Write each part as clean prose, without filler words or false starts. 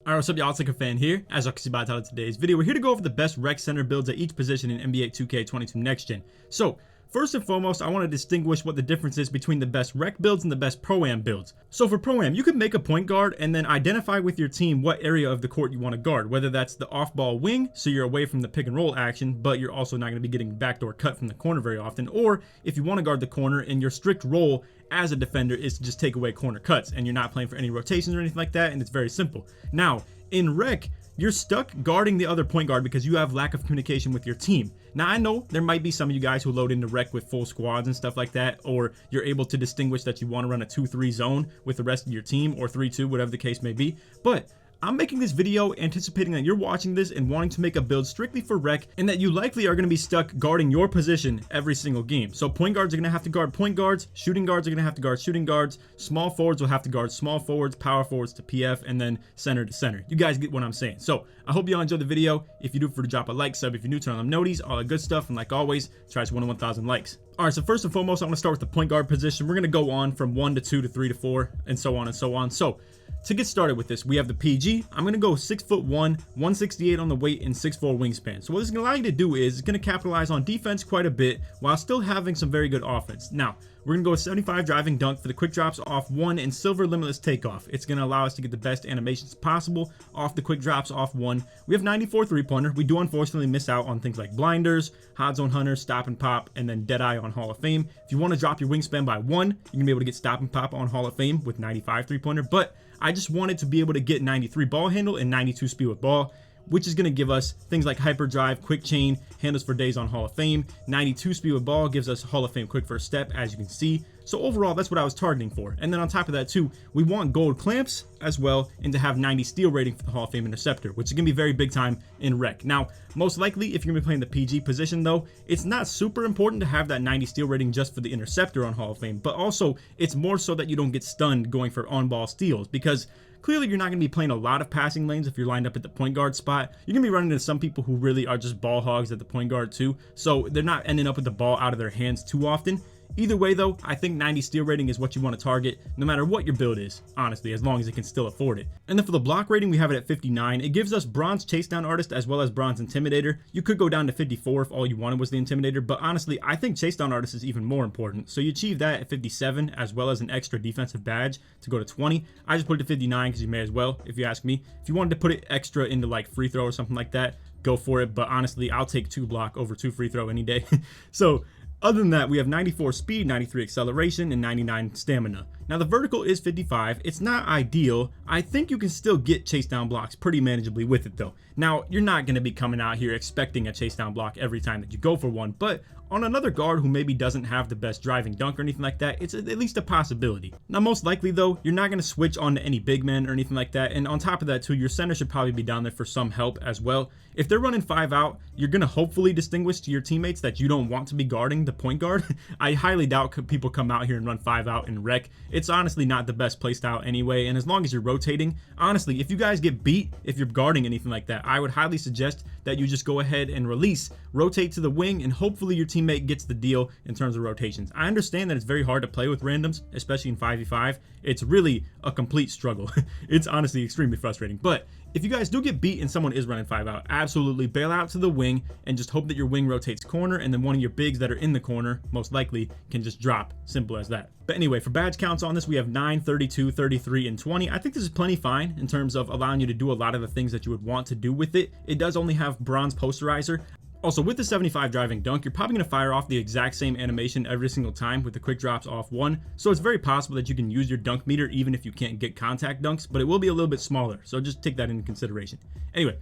Alright, what's up y'all, it's LakerFan here. As you can see by the title of today's video, we're here to go over the best rec center builds at each position in NBA 2K22 Next Gen. So, first and foremost, I want to distinguish what the difference is between the best rec builds and the best pro-am builds. So for pro-am, you can make a point guard and then identify with your team what area of the court you want to guard, whether that's the off-ball wing, so you're away from the pick and roll action, but you're also not going to be getting backdoor cut from the corner very often, or if you want to guard the corner and your strict role as a defender is to just take away corner cuts and you're not playing for any rotations or anything like that, and it's very simple. Now, in rec, you're stuck guarding the other point guard because you have lack of communication with your team. Now, I know there might be some of you guys who load into rec with full squads and stuff like that, or you're able to distinguish that you want to run a 2-3 zone with the rest of your team, or 3-2, whatever the case may be, but I'm making this video anticipating that you're watching this and wanting to make a build strictly for rec, and that you likely are going to be stuck guarding your position every single game. So point guards are going to have to guard point guards, shooting guards are going to have to guard shooting guards, small forwards will have to guard small forwards, power forwards to PF, and then center to center. You guys get what I'm saying. So I hope you all enjoyed the video. If you do, for to drop a like, sub if you're new, turn on them noties, all that good stuff, and like always, try to 1,000 likes. Alright, so first and foremost, I'm going to start with the point guard position. We're going to go on from 1 to 2 to 3 to 4, and so on and so on. So to get started with this, we have the PG. I'm going to go 6'1", 168 on the weight, and 6'4" wingspan. So what this is going to allow you to do is it's going to capitalize on defense quite a bit while still having some very good offense. Now, we're going to go with 75 driving dunk for the quick drops off 1 and silver limitless takeoff. It's going to allow us to get the best animations possible off the quick drops off 1. We have 94 three-pointer. We do unfortunately miss out on things like blinders, hot zone hunters, stop and pop, and then dead eye on Hall of Fame. If you want to drop your wingspan by 1, you're going to be able to get stop and pop on Hall of Fame with 95 three-pointer, but I just wanted to be able to get 93 ball handle and 92 speed with ball, which is going to give us things like hyperdrive, quick chain, handles for days on Hall of Fame. 92 speed with ball gives us Hall of Fame quick first step, as you can see. So overall, that's what I was targeting for. And then on top of that too, we want gold clamps as well, and to have 90 steal rating for the Hall of Fame interceptor, which is going to be very big time in rec. Now, most likely, if you're going to be playing the PG position though, it's not super important to have that 90 steal rating just for the interceptor on Hall of Fame, but also it's more so that you don't get stunned going for on-ball steals, because clearly you're not going to be playing a lot of passing lanes if you're lined up at the point guard spot. You're going to be running into some people who really are just ball hogs at the point guard too, so they're not ending up with the ball out of their hands too often. Either way though, I think 90 steal rating is what you want to target no matter what your build is, honestly, as long as it can still afford it. And then for the block rating, we have it at 59. It gives us bronze chase down artist as well as bronze intimidator. You could go down to 54 if all you wanted was the intimidator, but honestly, I think chase down artist is even more important. So you achieve that at 57 as well as an extra defensive badge to go to 20. I just put it to 59 because you may as well, if you ask me. If you wanted to put it extra into like free throw or something like that, go for it, but honestly, I'll take 2 block over 2 free throw any day. So other than that, we have 94 speed, 93 acceleration, and 99 stamina. Now the vertical is 55. It's not ideal. I think you can still get chase down blocks pretty manageably with it though. Now, you're not going to be coming out here expecting a chase down block every time that you go for one, but on another guard who maybe doesn't have the best driving dunk or anything like that, it's at least a possibility. Now, most likely though, you're not going to switch on to any big men or anything like that, and on top of that too, your center should probably be down there for some help as well. If they're running 5 out, you're going to hopefully distinguish to your teammates that you don't want to be guarding the point guard. I highly doubt people come out here and run 5 out in rec. It's honestly not the best play style anyway, and as long as you're rotating, honestly, if you guys get beat, if you're guarding anything like that, I would highly suggest that you just go ahead and release, rotate to the wing, and hopefully your teammate gets the deal in terms of rotations. I understand that it's very hard to play with randoms, especially in 5v5. It's really a complete struggle. It's honestly extremely frustrating, but if you guys do get beat and someone is running 5 out, absolutely bail out to the wing and just hope that your wing rotates corner, and then one of your bigs that are in the corner most likely can just drop. Simple as that. But anyway, for badge counts on this, we have 9, 32, 33, and 20. I think this is plenty fine in terms of allowing you to do a lot of the things that you would want to do with it. It does only have bronze posterizer. Also, with the 75 driving dunk, you're probably going to fire off the exact same animation every single time with the quick drops off 1. So it's very possible that you can use your dunk meter even if you can't get contact dunks, but it will be a little bit smaller. So just take that into consideration. Anyway,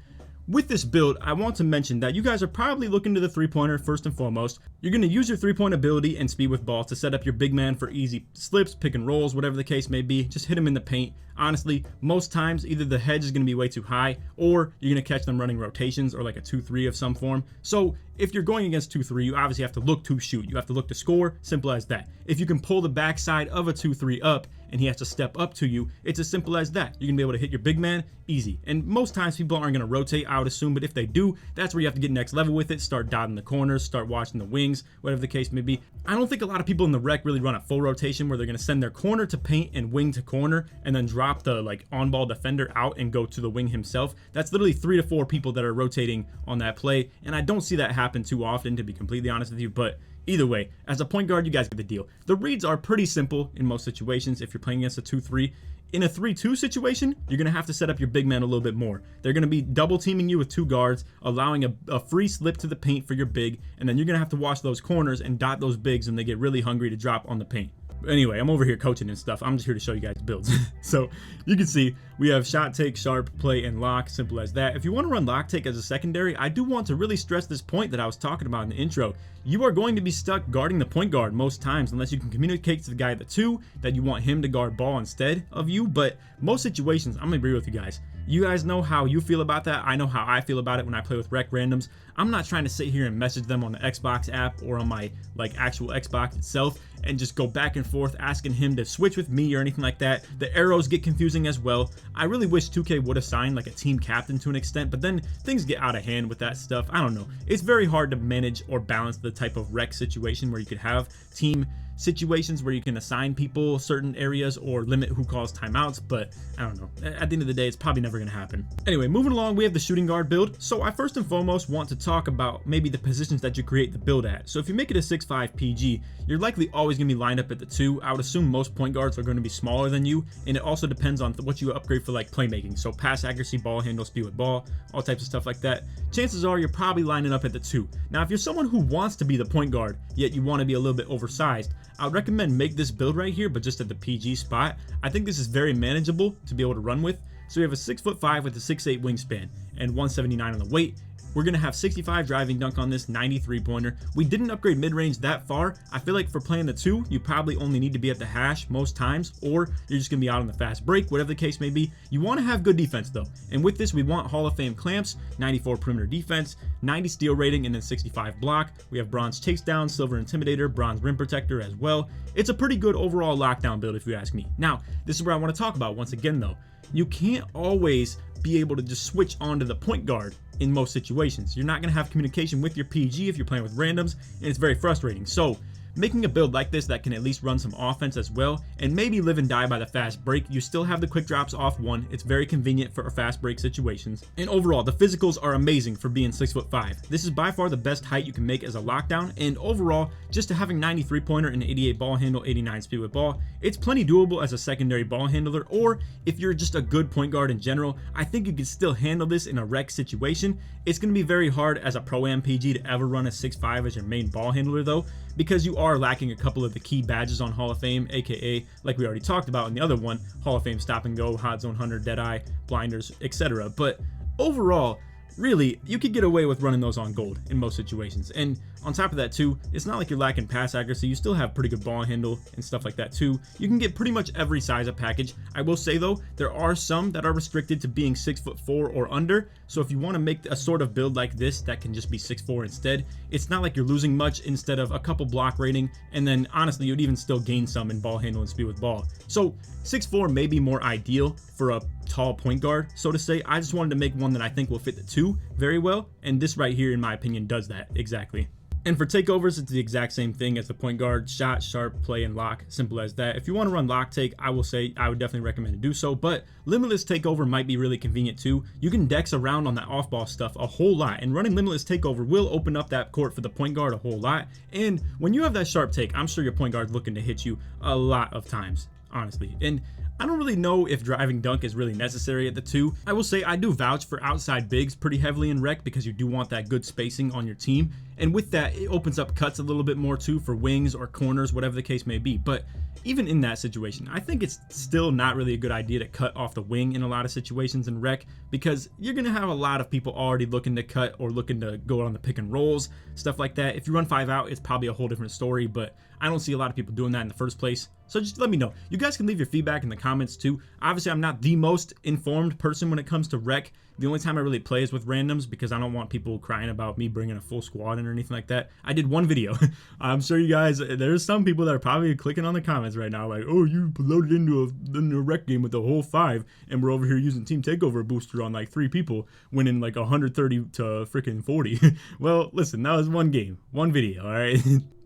with this build, I want to mention that you guys are probably looking to the three-pointer first and foremost. You're going to use your three-point ability and speed with ball to set up your big man for easy slips, pick and rolls, whatever the case may be. Just hit him in the paint. Honestly, most times either the hedge is going to be way too high, or you're going to catch them running rotations or like a 2-3 of some form. So if you're going against 2-3, you obviously have to look to shoot. You have to look to score. Simple as that. If you can pull the backside of a 2-3 up and he has to step up to you. It's as simple as that. You're gonna be able to hit your big man easy. And most times people aren't gonna rotate, I would assume, but if they do, that's where you have to get next level with it. Start dotting the corners, start watching the wings, whatever the case may be. I don't think a lot of people in the rec really run a full rotation where they're gonna send their corner to paint and wing to corner and then drop the like on-ball defender out and go to the wing himself. That's literally 3 to 4 people that are rotating on that play, and I don't see that happen too often, to be completely honest with you. But either way, as a point guard, you guys get the deal. The reads are pretty simple in most situations if you're playing against a 2-3. In a 3-2 situation, you're going to have to set up your big man a little bit more. They're going to be double teaming you with 2 guards, allowing a free slip to the paint for your big, and then you're going to have to watch those corners and dot those bigs when they get really hungry to drop on the paint. Anyway, I'm over here coaching and stuff. I'm just here to show you guys builds. So you can see we have shot take, sharp, play, and lock. Simple as that. If you want to run lock take as a secondary, I do want to really stress this point that I was talking about in the intro. You are going to be stuck guarding the point guard most times unless you can communicate to the guy at the 2 that you want him to guard ball instead of you. But most situations, I'm gonna agree with you guys. You guys know how you feel about that. I know how I feel about it when I play with rec randoms. I'm not trying to sit here and message them on the Xbox app or on my like actual Xbox itself and just go back and forth asking him to switch with me or anything like that. The arrows get confusing as well. I really wish 2K would assign like a team captain to an extent, but then things get out of hand with that stuff. I don't know. It's very hard to manage or balance the type of rec situation where you could have team situations where you can assign people certain areas or limit who calls timeouts, but I don't know. At the end of the day, it's probably never going to happen. Anyway, moving along, we have the shooting guard build. So I first and foremost want to talk about maybe the positions that you create the build at. So if you make it a 6'5 PG, you're likely always going to be lined up at the 2. I would assume most point guards are going to be smaller than you, and it also depends on what you upgrade for like playmaking. So pass accuracy, ball handle, speed with ball, all types of stuff like that. Chances are you're probably lining up at the 2. Now, if you're someone who wants to be the point guard, yet you want to be a little bit oversized, I would recommend make this build right here, but just at the PG spot. I think this is very manageable to be able to run with. So we have a 6'5" with a 6'8" wingspan and 179 on the weight. We're going to have 65 driving dunk on this, 93 pointer. We didn't upgrade mid-range that far. I feel like for playing the 2, you probably only need to be at the hash most times, or you're just going to be out on the fast break, whatever the case may be. You want to have good defense though. And with this, we want Hall of Fame clamps, 94 perimeter defense, 90 steal rating, and then 65 block. We have bronze chase down, silver intimidator, bronze rim protector as well. It's a pretty good overall lockdown build if you ask me. Now, this is where I want to talk about once again though. You can't always be able to just switch onto the point guard in most situations. You're not going to have communication with your PG if you're playing with randoms, and it's very frustrating. So making a build like this that can at least run some offense as well and maybe live and die by the fast break, you still have the quick drops off 1. It's very convenient for fast break situations, and overall the physicals are amazing for being 6'5". This is by far the best height you can make as a lockdown, and overall just to having 93 pointer and 88 ball handle, 89 speed with ball, it's plenty doable as a secondary ball handler, or if you're just a good point guard in general. I think you can still handle this in a rec situation. It's going to be very hard as a pro-am PG to ever run a 6'5" as your main ball handler though, because you are lacking a couple of the key badges on Hall of Fame, aka like we already talked about in the other one, Hall of Fame stop and go, hot zone hunter, deadeye, blinders, etc. But overall, really, you could get away with running those on gold in most situations. And on top of that too, it's not like you're lacking pass accuracy. You still have pretty good ball handle and stuff like that too. You can get pretty much every size of package. I will say though, there are some that are restricted to being 6'4" or under. So if you want to make a sort of build like this that can just be 6'4" instead, it's not like you're losing much instead of a couple block rating, and then honestly you'd even still gain some in ball handle and speed with ball. So 6'4" may be more ideal for a tall point guard, so to say. I just wanted to make one that I think will fit the 2 very well, and this right here in my opinion does that exactly. And for takeovers, it's the exact same thing as the point guard: shot, sharp, play, and lock. Simple as that. If you want to run lock take, I will say I would definitely recommend to do so, but limitless takeover might be really convenient too. You can dex around on that off-ball stuff a whole lot, and running limitless takeover will open up that court for the point guard a whole lot. And when you have that sharp take, I'm sure your point guard's looking to hit you a lot of times, honestly. And I don't really know if driving dunk is really necessary at the 2. I will say I do vouch for outside bigs pretty heavily in rec because you do want that good spacing on your team. And with that, it opens up cuts a little bit more too for wings or corners, whatever the case may be. But even in that situation, I think it's still not really a good idea to cut off the wing in a lot of situations in rec, because you're going to have a lot of people already looking to cut or looking to go on the pick and rolls, stuff like that. If you run 5 out, it's probably a whole different story, but I don't see a lot of people doing that in the first place. So just let me know. You guys can leave your feedback in the comments too. Obviously, I'm not the most informed person when it comes to rec. The only time I really play is with randoms because I don't want people crying about me bringing a full squad in or anything like that. I did one video. I'm sure you guys, there's some people that are probably clicking on the comments right now like, oh, you loaded into a rec game with a whole 5 and we're over here using Team Takeover booster on like 3 people, winning like 130 to freaking 40. Well, listen, that was one game, one video, all right?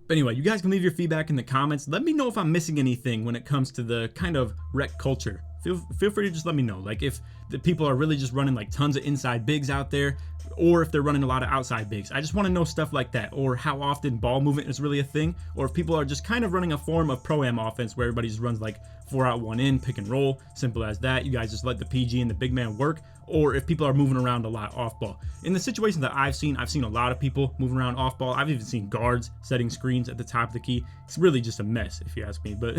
But anyway, you guys can leave your feedback in the comments. Let me know if I'm missing anything when it comes to the kind of rec culture. Feel free to just let me know. Like if the people are really just running like tons of inside bigs out there, or if they're running a lot of outside bigs. I just want to know stuff like that, or how often ball movement is really a thing, or if people are just kind of running a form of pro-am offense where everybody just runs like 4 out 1 in, pick and roll, simple as that. You guys just let the PG and the big man work, or if people are moving around a lot off ball. In the situation that I've seen a lot of people moving around off ball. I've even seen guards setting screens at the top of the key. It's really just a mess if you ask me, but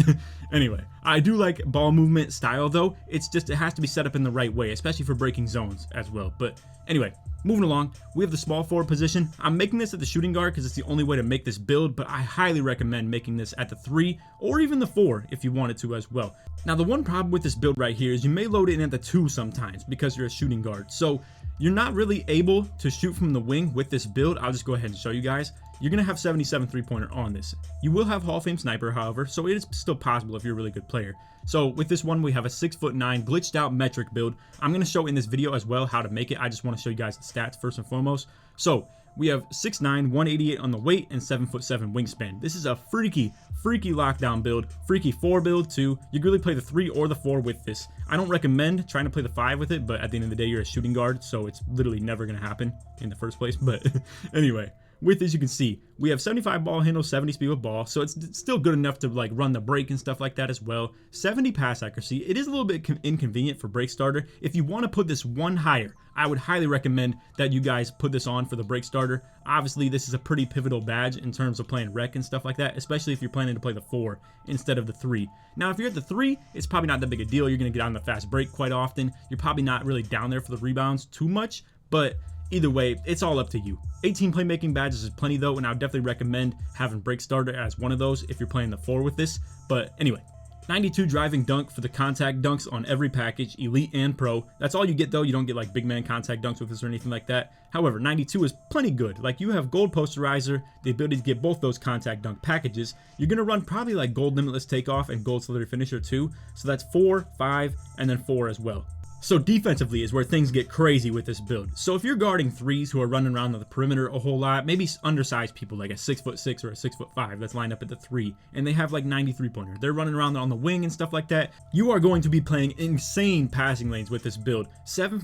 anyway, I do like ball movement style though. It's just, it has to be set up in the right way, especially for breaking zones as well. But anyway, moving along, we have the small forward position. I'm making this at the shooting guard because it's the only way to make this build, but I highly recommend making this at the 3 or even the 4 if you wanted to as well. Now, the one problem with this build right here is you may load it in at the 2 sometimes because you're a shooting guard. So you're not really able to shoot from the wing with this build. I'll just go ahead and show you guys. You're going to have 77 3-pointer on this. You will have Hall of Fame sniper, however, so it is still possible if you're a really good player. So with this one, we have a 6'9" glitched out metric build. I'm going to show in this video as well how to make it. I just want to show you guys the stats first and foremost. So we have 6'9", 188 on the weight, and 7'7" wingspan. This is a freaky lockdown build, freaky 4 build too. You can really play the 3 or the 4 with this. I don't recommend trying to play the 5 with it, but at the end of the day, you're a shooting guard, so it's literally never going to happen in the first place. But anyway, with this, you can see we have 75 ball handle, 70 speed with ball, so it's still good enough to like run the break and stuff like that as well. 70 pass accuracy. It is a little bit inconvenient for break starter. If you want to put this one higher, I would highly recommend that you guys put this on for the break starter. Obviously, this is a pretty pivotal badge in terms of playing rec and stuff like that, especially if you're planning to play the 4 instead of the 3. Now, if you're at the 3, it's probably not that big a deal. You're going to get on the fast break quite often. You're probably not really down there for the rebounds too much, but either way, it's all up to you. 18 playmaking badges is plenty though, and I would definitely recommend having break starter as one of those if you're playing the 4 with this. But anyway, 92 driving dunk for the contact dunks on every package, elite and pro. That's all you get though. You don't get like big man contact dunks with this or anything like that. However, 92 is plenty good. Like you have gold posterizer, the ability to get both those contact dunk packages. You're going to run probably like gold limitless takeoff and gold celebrity finisher too. So that's 4, 5, and then 4 as well. So defensively is where things get crazy with this build. So if you're guarding 3s who are running around the perimeter a whole lot, maybe undersized people like a 6'6" or a 6'5" that's lined up at the 3, and they have like 93 pointer. They're running around on the wing and stuff like that. You are going to be playing insane passing lanes with this build. 7'7"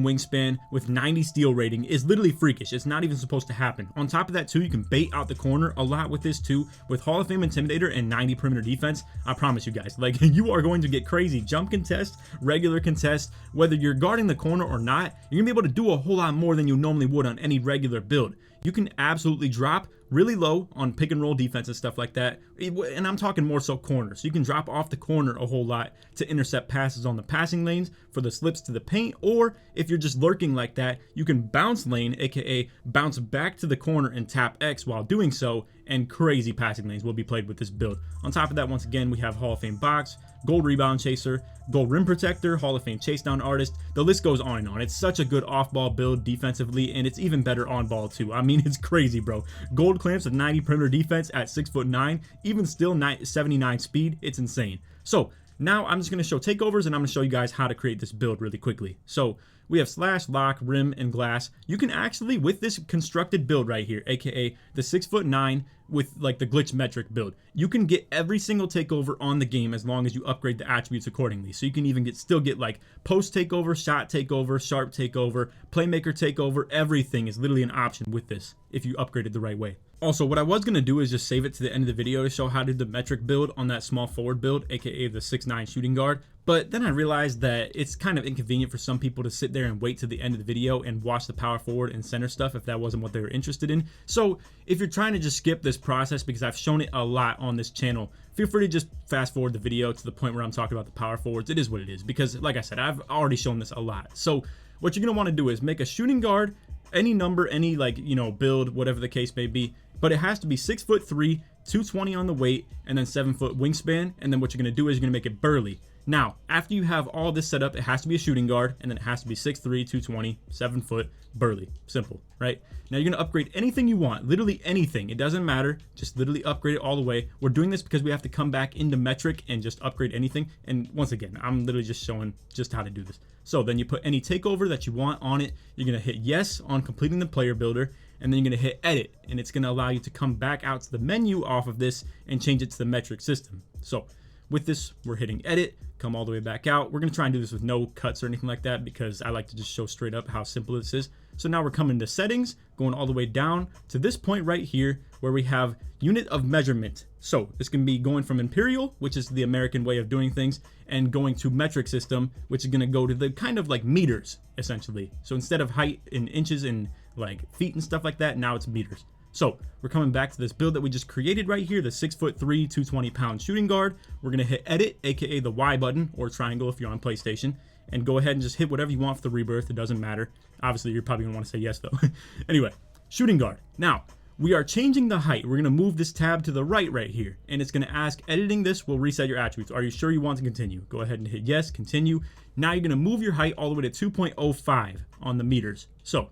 wingspan with 90 steal rating is literally freakish. It's not even supposed to happen. On top of that too, you can bait out the corner a lot with this too. With Hall of Fame Intimidator and 90 perimeter defense, I promise you guys, like you are going to get crazy. Jump contest, regular contest, whether you're guarding the corner or not, you're gonna be able to do a whole lot more than you normally would on any regular build. You can absolutely drop really low on pick and roll defense and stuff like that, and I'm talking more so corners. So you can drop off the corner a whole lot to intercept passes on the passing lanes for the slips to the paint, or if you're just lurking like that, you can bounce lane, aka bounce back to the corner and tap X while doing so, and crazy passing lanes will be played with this build. On top of that, once again, we have Hall of Fame box, gold rebound chaser, gold rim protector, Hall of Fame chase down artist. The list goes on and on. It's such a good off-ball build defensively, and it's even better on ball too. I mean, it's crazy, bro. Gold clamps with 90 perimeter defense at 6'9", even still 79 speed. It's insane. So now I'm just going to show takeovers, and I'm going to show you guys how to create this build really quickly. So we have slash, lock, rim, and glass. You can actually, with this constructed build right here, aka the 6'9" with like the glitch metric build, you can get every single takeover on the game as long as you upgrade the attributes accordingly. So you can even still get like post takeover, shot takeover, sharp takeover, playmaker takeover. Everything is literally an option with this if you upgrade it the right way. Also, what I was going to do is just save it to the end of the video to show how to do the metric build on that small forward build, aka the 6'9" shooting guard. But then I realized that it's kind of inconvenient for some people to sit there and wait to the end of the video and watch the power forward and center stuff if that wasn't what they were interested in. So if you're trying to just skip this process, because I've shown it a lot on this channel, feel free to just fast forward the video to the point where I'm talking about the power forwards. It is what it is, because like I said, I've already shown this a lot. So what you're going to want to do is make a shooting guard, any number, any like, you know, build, whatever the case may be, but it has to be 6'3", 220 on the weight, and then 7-foot wingspan. And then what you're going to do is you're going to make it burly. Now, after you have all this set up, it has to be a shooting guard, and then it has to be 6'3", 220, 7-foot, burly. Simple, right? Now you're gonna upgrade anything you want, literally anything. It doesn't matter, just literally upgrade it all the way. We're doing this because we have to come back into metric and just upgrade anything. And once again, I'm literally just showing just how to do this. So then you put any takeover that you want on it. You're gonna hit yes on completing the player builder, and then you're gonna hit edit, and it's gonna allow you to come back out to the menu off of this and change it to the metric system. So with this, we're hitting edit, come all the way back out. We're gonna try and do this with no cuts or anything like that because I like to just show straight up how simple this is. So now we're coming to settings, going all the way down to this point right here where we have unit of measurement. So this can be going from imperial, which is the American way of doing things, and going to metric system, which is gonna go to the kind of like meters essentially. So instead of height in inches and like feet and stuff like that, now it's meters. So we're coming back to this build that we just created right here, the 6'3", 220-pound shooting guard. We're gonna hit edit, aka the Y button or triangle if you're on PlayStation, and go ahead and just hit whatever you want for the rebirth. It doesn't matter. Obviously, you're probably gonna want to say yes though. Anyway, shooting guard. Now we are changing the height. We're gonna move this tab to the right here, and it's gonna ask, editing this will reset your attributes. Are you sure you want to continue? Go ahead and hit yes, continue. Now you're gonna move your height all the way to 2.05 on the meters. So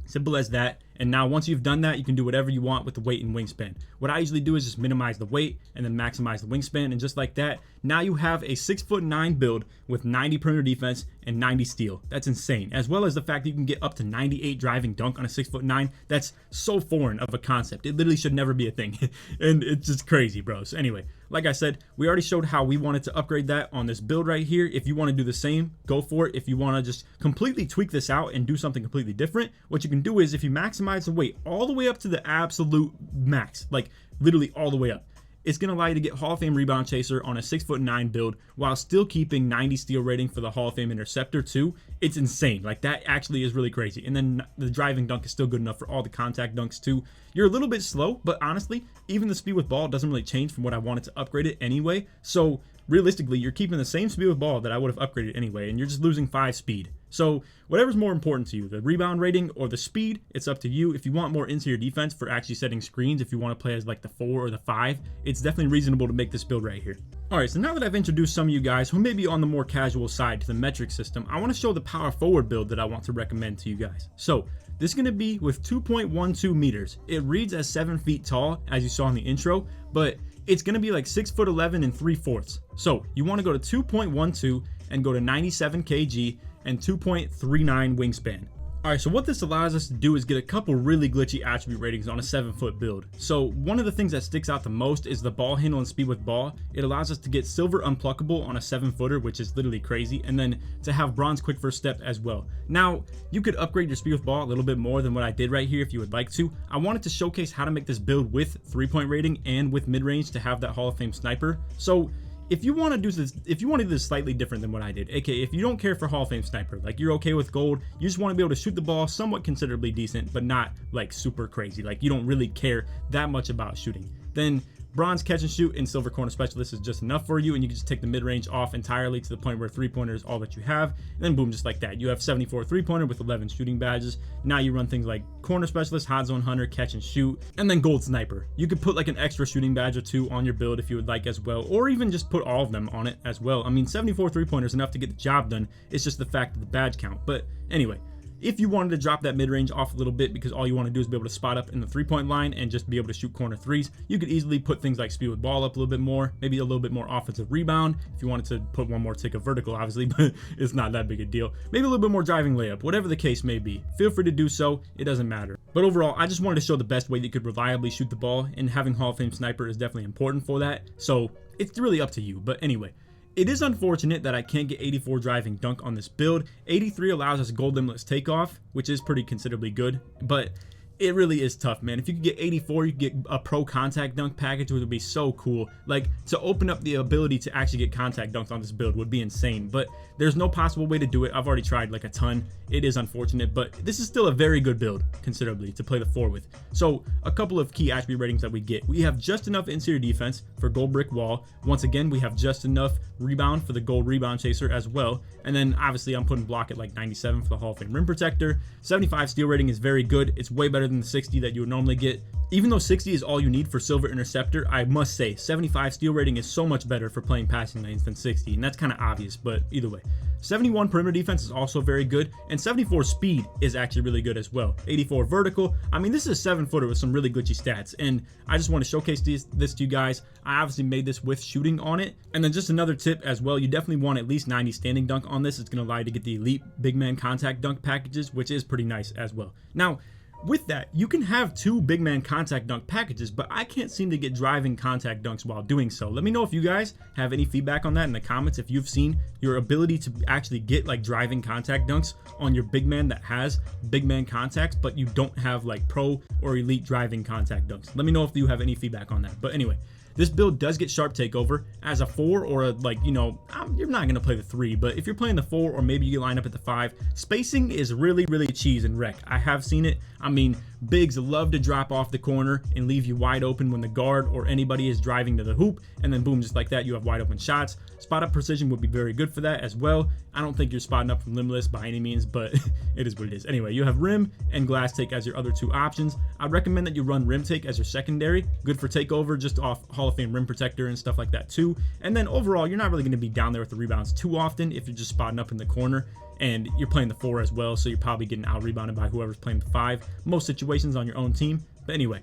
simple as that. And now once you've done that, you can do whatever you want with the weight and wingspan. What I usually do is just minimize the weight and then maximize the wingspan. And just like that, now you have a 6'9" build with 90 perimeter defense and 90 steal. That's insane. As well as the fact that you can get up to 98 driving dunk on a 6'9". That's so foreign of a concept. It literally should never be a thing. And it's just crazy, bro. So anyway, like I said, we already showed how we wanted to upgrade that on this build right here. If you want to do the same, go for it. If you want to just completely tweak this out and do something completely different, what you can do is if you maximize the weight all the way up to the absolute max, like literally all the way up, it's going to allow you to get Hall of Fame rebound chaser on a 6'9" build while still keeping 90 steal rating for the Hall of Fame interceptor too. It's insane. Like that actually is really crazy. And then the driving dunk is still good enough for all the contact dunks too. You're a little bit slow, but honestly, even the speed with ball doesn't really change from what I wanted to upgrade it anyway. So realistically, you're keeping the same speed with ball that I would have upgraded anyway, and you're just losing 5 speed. So whatever's more important to you, the rebound rating or the speed, it's up to you. If you want more interior defense for actually setting screens, if you want to play as like the 4 or the 5, it's definitely reasonable to make this build right here. Alright, so now that I've introduced some of you guys who may be on the more casual side to the metric system, I want to show the power forward build that I want to recommend to you guys. So this is going to be with 2.12 meters. It reads as 7 feet tall, as you saw in the intro, but it's going to be like 6'11" and 3/4. So you want to go to 2.12 and go to 97 kg and 2.39 wingspan. Alright, so what this allows us to do is get a couple really glitchy attribute ratings on a 7-foot build. So one of the things that sticks out the most is the ball handle and speed with ball. It allows us to get silver unpluckable on a 7-footer, which is literally crazy, and then to have bronze quick first step as well. Now, you could upgrade your speed with ball a little bit more than what I did right here if you would like to. I wanted to showcase how to make this build with 3-point rating and with mid-range to have that Hall of Fame sniper. So if you want to do this, if you want to do this slightly different than what I did, aka if you don't care for Hall of Fame sniper, like you're okay with gold, you just want to be able to shoot the ball somewhat considerably decent, but not like super crazy, like you don't really care that much about shooting, then bronze catch and shoot and silver corner specialist is just enough for you, and you can just take the mid-range off entirely to the point where 3-pointer is all that you have, and then boom, just like that, you have 74 3-pointer with 11 shooting badges. Now you run things like corner specialist, hot zone hunter, catch and shoot, and then gold sniper. You could put like an extra shooting badge or 2 on your build if you would like as well, or even just put all of them on it as well. I mean, 74 3-pointer is enough to get the job done. It's just the fact of the badge count. But anyway, if you wanted to drop that mid-range off a little bit because all you want to do is be able to spot up in the 3-point line and just be able to shoot corner threes, you could easily put things like speed with ball up a little bit more, maybe a little bit more offensive rebound if you wanted to put one more tick of vertical, obviously, but it's not that big a deal. Maybe a little bit more driving layup, whatever the case may be. Feel free to do so, it doesn't matter. But overall, I just wanted to show the best way that you could reliably shoot the ball, and having Hall of Fame sniper is definitely important for that, so it's really up to you. But anyway, it is unfortunate that I can't get 84 driving dunk on this build. 83 allows us gold limitless takeoff, which is pretty considerably good, but it really is tough, man. If you could get 84, you could get a pro contact dunk package, which would be so cool. Like, to open up the ability to actually get contact dunks on this build would be insane, but there's no possible way to do it. I've already tried like a ton. It is unfortunate, but this is still a very good build considerably to play the 4 with. So a couple of key attribute ratings that we get. We have just enough interior defense for gold brick wall. Once again, we have just enough rebound for the gold rebound chaser as well. And then obviously I'm putting block at like 97 for the Hall of Fame rim protector. 75 steal rating is very good. It's way better better than the 60 that you would normally get. Even though 60 is all you need for Silver Interceptor, I must say 75 steal rating is so much better for playing passing lanes than 60, and that's kind of obvious, but either way. 71 perimeter defense is also very good, and 74 speed is actually really good as well. 84 vertical. I mean, this is a 7-footer with some really glitchy stats, and I just want to showcase this to you guys. I obviously made this with shooting on it. And then just another tip as well, you definitely want at least 90 standing dunk on this. It's going to allow you to get the elite big man contact dunk packages, which is pretty nice as well. Now, with that, you can have 2 big man contact dunk packages, but I can't seem to get driving contact dunks while doing so. Let me know if you guys have any feedback on that in the comments, if you've seen your ability to actually get like driving contact dunks on your big man that has big man contacts, but you don't have like pro or elite driving contact dunks. Let me know if you have any feedback on that. But anyway, this build does get sharp takeover as a 4 or a, like, you know, you're not going to play the 3, but if you're playing the 4 or maybe you line up at the 5, spacing is really cheese in rec. I have seen it. I mean, bigs love to drop off the corner and leave you wide open when the guard or anybody is driving to the hoop, and then boom, just like that, you have wide open shots. Spot up precision would be very good for that as well. I don't think you're spotting up from limitless by any means, but it is what it is. Anyway, you have rim and glass take as your other 2 options. I'd recommend that you run rim take as your secondary. Good for takeover, just off Hall of Fame rim protector and stuff like that too. And then overall, you're not really going to be down there with the rebounds too often if you're just spotting up in the corner. And you're playing the 4 as well, so you're probably getting out rebounded by whoever's playing the 5. Most situations on your own team. But anyway,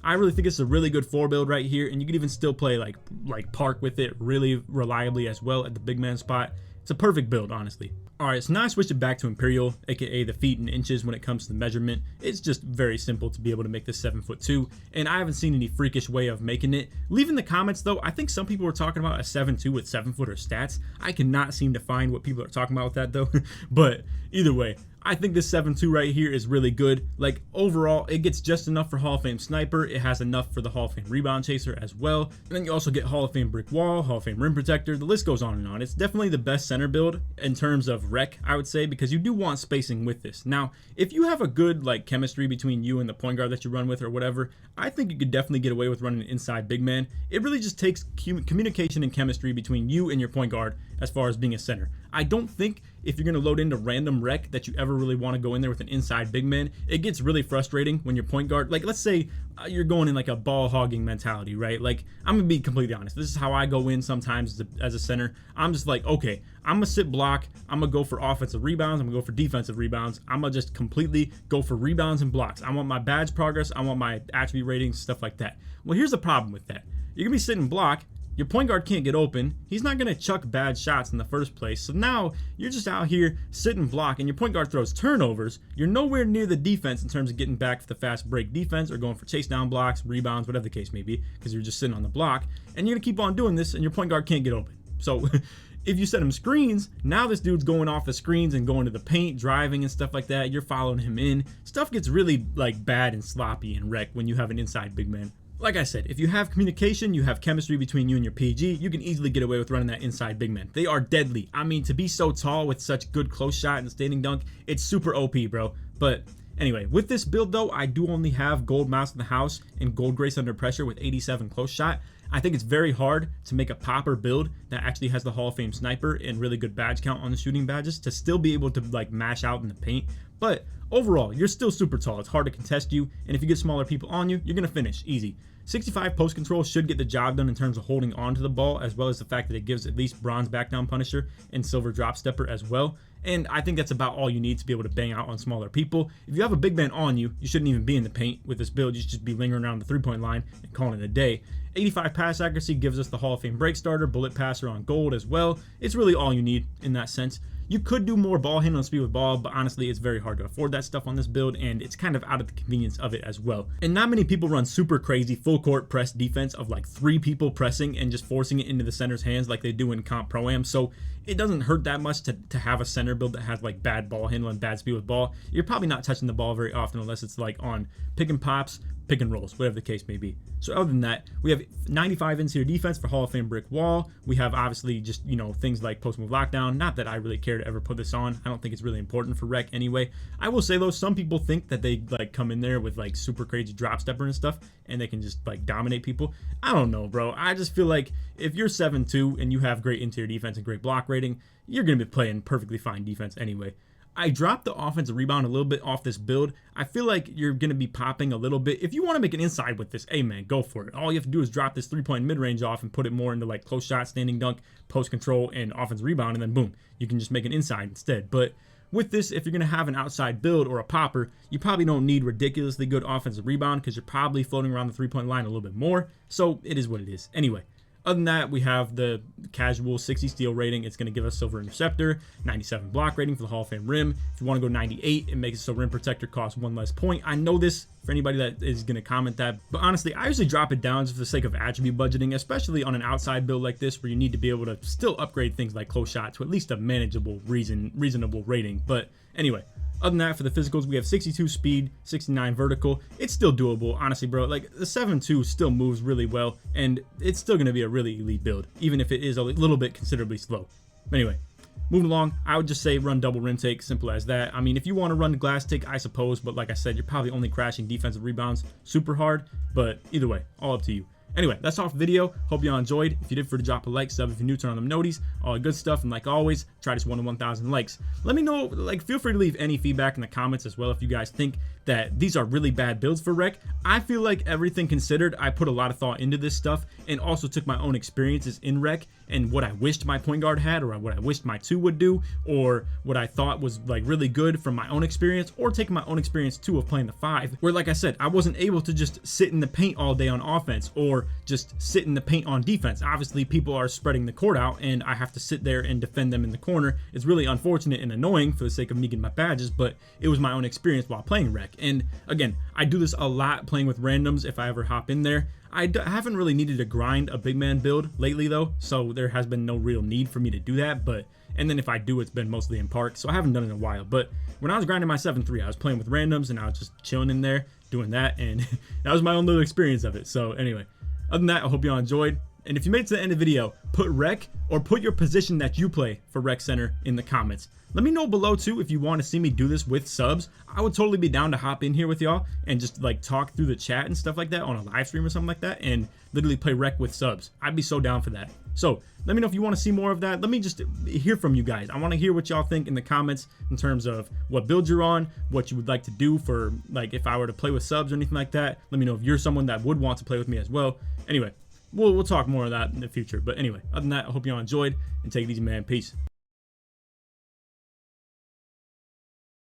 I really think it's a really good 4 build right here, and you can even still play like park with it really reliably as well at the big man spot. It's a perfect build, honestly. Alright, so now I switched it back to Imperial, aka the feet and inches when it comes to the measurement. It's just very simple to be able to make this 7'2", and I haven't seen any freakish way of making it. Leave in the comments though, I think some people were talking about a 7'2" with 7-footer stats. I cannot seem to find what people are talking about with that though. But either way, I think this 7'2" right here is really good. Like overall, it gets just enough for Hall of Fame sniper. It has enough for the Hall of Fame rebound chaser as well. And then you also get Hall of Fame brick wall, Hall of Fame rim protector. The list goes on and on. It's definitely the best center build in terms of rec, I would say, because you do want spacing with this. Now, if you have a good like chemistry between you and the point guard that you run with or whatever, I think you could definitely get away with running an inside big man. It really just takes communication and chemistry between you and your point guard as far as being a center. I don't think if you're going to load into random rec that you ever really want to go in there with an inside big man. It gets really frustrating when your point guard, like let's say you're going in like a ball hogging mentality, right? Like I'm going to be completely honest. This is how I go in sometimes as a center. I'm just like, okay, I'm going to sit block. I'm going to go for offensive rebounds. I'm going to go for defensive rebounds. I'm going to just completely go for rebounds and blocks. I want my badge progress. I want my attribute ratings, stuff like that. Well, here's the problem with that. You're going to be sitting block. Your point guard can't get open. He's not going to chuck bad shots in the first place. So now you're just out here sitting block and your point guard throws turnovers. You're nowhere near the defense in terms of getting back for the fast break defense or going for chase down blocks, rebounds, whatever the case may be, because you're just sitting on the block. And you're going to keep on doing this and your point guard can't get open. So if you set him screens, now this dude's going off the screens and going to the paint, driving and stuff like that. You're following him in. Stuff gets really like bad and sloppy and wrecked when you have an inside big man. Like I said, if you have communication, you have chemistry between you and your PG, you can easily get away with running that inside big man. They are deadly. I mean, to be so tall with such good close shot and standing dunk, it's super OP, bro. But anyway, with this build though, I do only have gold mouse in the house and gold grace under pressure with 87 close shot. I think it's very hard to make a popper build that actually has the Hall of Fame sniper and really good badge count on the shooting badges to still be able to like mash out in the paint. But overall, you're still super tall. It's hard to contest you. And if you get smaller people on you, you're going to finish easy. 65 post control should get the job done in terms of holding on to the ball, as well as the fact that it gives at least bronze back down punisher and silver drop stepper as well. And I think that's about all you need to be able to bang out on smaller people. If you have a big man on you, you shouldn't even be in the paint with this build. You should just be lingering around the 3-point line and calling it a day. 85 pass accuracy gives us the Hall of Fame break starter, bullet passer on gold as well. It's really all you need in that sense. You could do more ball handling speed with ball, but honestly, it's very hard to afford that stuff on this build, and it's kind of out of the convenience of it as well. And not many people run super crazy full court press defense of like 3 people pressing and just forcing it into the center's hands like they do in Comp Pro-Am. So it doesn't hurt that much to have a center build that has like bad ball handling, bad speed with ball. You're probably not touching the ball very often unless it's like on pick and pops, pick and rolls, whatever the case may be. So other than that, we have 95 interior defense for Hall of Fame brick wall. We have obviously just, you know, things like post move lockdown. Not that I really care to ever put this on. I don't think it's really important for rec anyway. I will say though, some people think that they like come in there with like super crazy drop stepper and stuff and they can just like dominate people. I don't know, bro. I just feel like if you're 7'2" and you have great interior defense and great block rating, you're going to be playing perfectly fine defense anyway. I dropped the offensive rebound a little bit off this build. I feel like you're going to be popping a little bit. If you want to make an inside with this, hey man, go for it. All you have to do is drop this 3-point mid-range off and put it more into like close shot, standing dunk, post control, and offensive rebound, and then boom, you can just make an inside instead. But with this, if you're going to have an outside build or a popper, you probably don't need ridiculously good offensive rebound because you're probably floating around the 3-point line a little bit more. So it is what it is. Anyway, other than that, we have the casual 60 steal rating. It's going to give us silver interceptor, 97 block rating for the Hall of Fame rim. If you want to go 98, it makes it so rim protector costs 1 less point. I know this for anybody that is going to comment that, but honestly, I usually drop it down just for the sake of attribute budgeting, especially on an outside build like this where you need to be able to still upgrade things like close shot to at least a manageable, reasonable rating. But anyway, other than that, for the physicals, we have 62 speed, 69 vertical. It's still doable, honestly, bro. Like, the 7.2 still moves really well, and it's still going to be a really elite build, even if it is a little bit considerably slow. Anyway, moving along, I would just say run double rim take, simple as that. I mean, if you want to run the glass take, I suppose, but like I said, you're probably only crashing defensive rebounds super hard, but either way, all up to you. Anyway, that's all for the video. Hope y'all enjoyed. If you did, for to drop a like, sub if you're new, turn on them noties, all the good stuff, and like always, try this 1 to 1,000 likes. Let me know, like, feel free to leave any feedback in the comments as well if you guys think that these are really bad builds for rec. I feel like everything considered, I put a lot of thought into this stuff and also took my own experiences in rec and what I wished my point guard had, or what I wished my 2 would do, or what I thought was like really good from my own experience, or taking my own experience too of playing the 5, where like I said, I wasn't able to just sit in the paint all day on offense or just sit in the paint on defense. Obviously, people are spreading the court out and I have to sit there and defend them in the corner. It's really unfortunate and annoying for the sake of me getting my badges, but it was my own experience while playing rec. And again, I do this a lot playing with randoms if I ever hop in there. I haven't really needed to grind a big man build lately though, so there has been no real need for me to do that. And then if I do, it's been mostly in park, so I haven't done it in a while. But when I was grinding my 7.3, I was playing with randoms and I was just chilling in there doing that, and that was my own little experience of it. So anyway, other than that, I hope y'all enjoyed. And if you made it to the end of the video, put rec or put your position that you play for rec center in the comments. Let me know below too if you want to see me do this with subs. I would totally be down to hop in here with y'all and just like talk through the chat and stuff like that on a live stream or something like that, and literally play rec with subs. I'd be so down for that. So let me know if you want to see more of that. Let me just hear from you guys. I want to hear what y'all think in the comments in terms of what build you're on, what you would like to do for, like, if I were to play with subs or anything like that. Let me know if you're someone that would want to play with me as well. Anyway, we'll talk more of that in the future. But anyway, other than that, I hope y'all enjoyed, and take it easy, man. Peace.